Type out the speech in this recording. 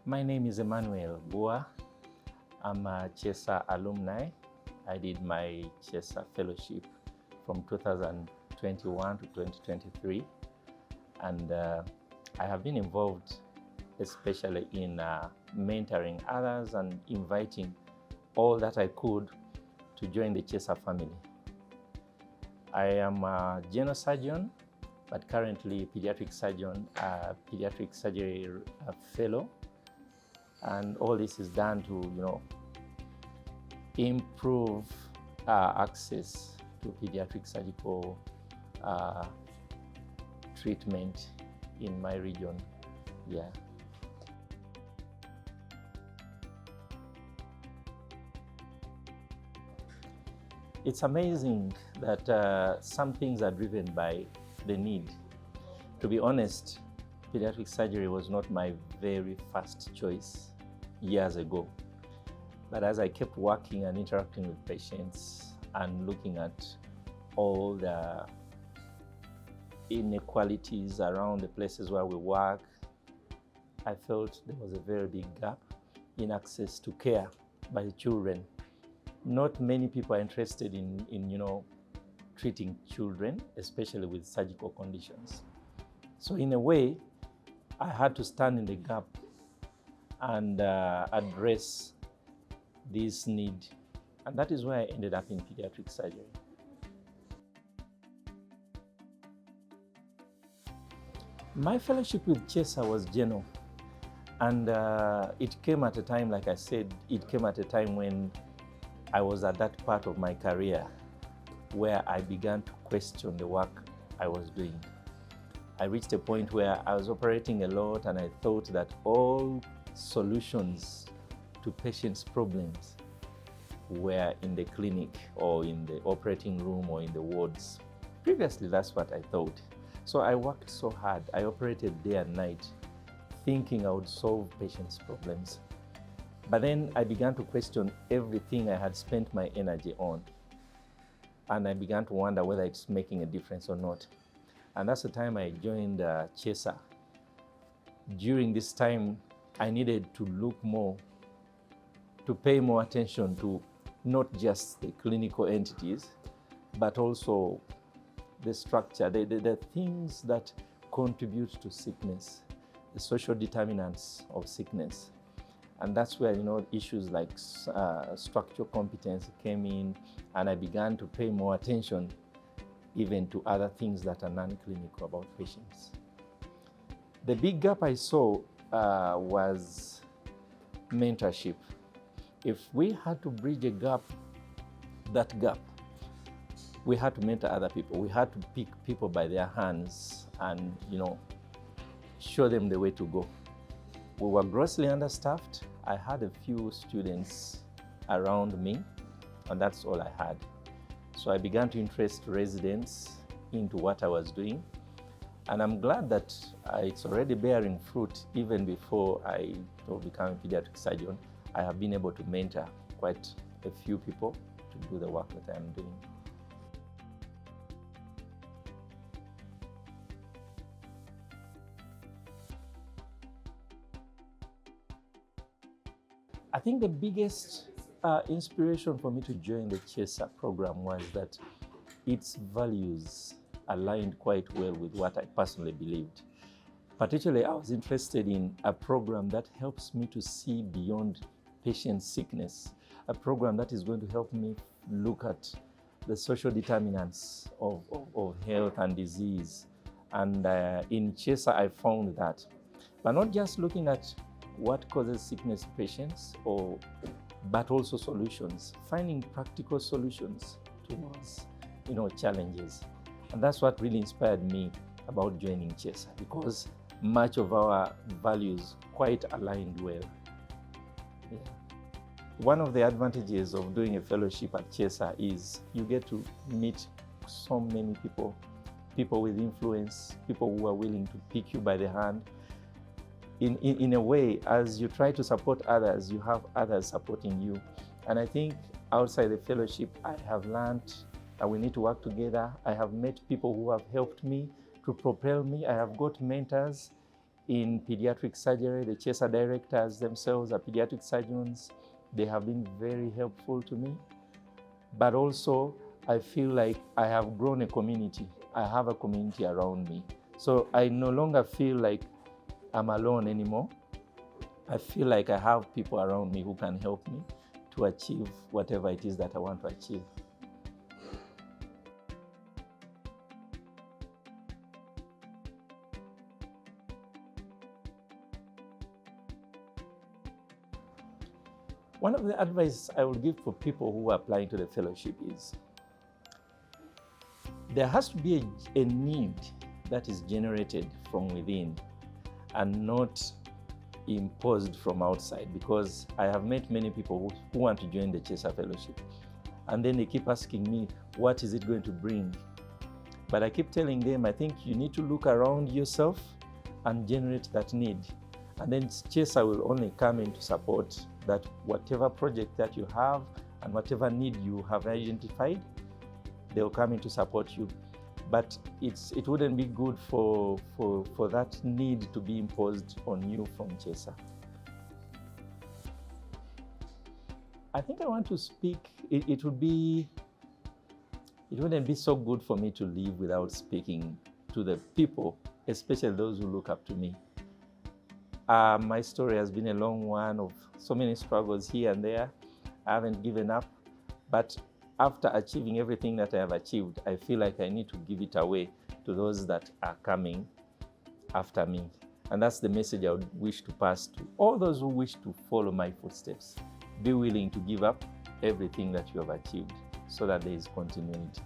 My name is Emmanuel Bua. I'm a CHESA alumni. I did my CHESA Fellowship from 2021 to 2023. And I have been involved especially in mentoring others and inviting all that I could to join the CHESA family. I am a general surgeon, but currently pediatric surgeon, pediatric surgery fellow. And all this is done to, improve access to pediatric surgical treatment in my region. Yeah. It's amazing that some things are driven by the need. To be honest, pediatric surgery was not my very first choice years ago. But as I kept working and interacting with patients and looking at all the inequalities around the places where we work, I felt there was a very big gap in access to care by the children. Not many people are interested in treating children, especially with surgical conditions. So in a way, I had to stand in the gap and address this need. And that is why I ended up in pediatric surgery. My fellowship with CHESA was general. And it came at a time, like I said, it came at a time when I was at that part of my career where I began to question the work I was doing. I reached a point where I was operating a lot and I thought that all solutions to patients' problems were in the clinic or in the operating room or in the wards. Previously, that's what I thought. So I worked so hard. I operated day and night, thinking I would solve patients' problems. But then I began to question everything I had spent my energy on. And I began to wonder whether it's making a difference or not. And that's the time I joined CHESA. During this time, I needed to look more, to pay more attention to not just the clinical entities, but also the structure, the things that contribute to sickness, the social determinants of sickness. And that's where, issues like structural competence came in, and I began to pay more attention even to other things that are non-clinical about patients. The big gap I saw was mentorship. If we had to bridge a gap, we had to mentor other people. We had to pick people by their hands and, show them the way to go. We were grossly understaffed. I had a few students around me, and that's all I had. So I began to interest residents into what I was doing. And I'm glad that it's already bearing fruit. Even before I became a pediatric surgeon, I have been able to mentor quite a few people to do the work that I'm doing. I think the biggest inspiration for me to join the CHESA program was that its values aligned quite well with what I personally believed. Particularly, I was interested in a program that helps me to see beyond patient sickness, a program that is going to help me look at the social determinants of health and disease. And in CHESA, I found that. But not just looking at what causes sickness in patients, but also solutions, finding practical solutions towards challenges. And that's what really inspired me about joining CHESA, because much of our values quite aligned well. Yeah. One of the advantages of doing a fellowship at CHESA is you get to meet so many people with influence, people who are willing to pick you by the hand. In a way, as you try to support others, you have others supporting you. And I think outside the fellowship, I have learned that we need to work together. I have met people who have helped me to propel me. I have got mentors in pediatric surgery. The CHESA directors themselves are pediatric surgeons. They have been very helpful to me. But also, I feel like I have grown a community. I have a community around me. So I no longer feel like I'm alone anymore. I feel like I have people around me who can help me to achieve whatever it is that I want to achieve. One of the advice I would give for people who are applying to the fellowship is there has to be a need that is generated from within and not imposed from outside, because I have met many people who want to join the CHESA Fellowship, and then they keep asking me, what is it going to bring? But I keep telling them, I think you need to look around yourself and generate that need. And then CHESA will only come in to support that whatever project that you have and whatever need you have identified, they'll come in to support you. But it wouldn't be good for that need to be imposed on you from CHESA. I think I want to speak, it wouldn't be so good for me to leave without speaking to the people, especially those who look up to me. My story has been a long one of so many struggles here and there. I haven't given up, but after achieving everything that I have achieved, I feel like I need to give it away to those that are coming after me. And that's the message I would wish to pass to all those who wish to follow my footsteps. Be willing to give up everything that you have achieved so that there is continuity.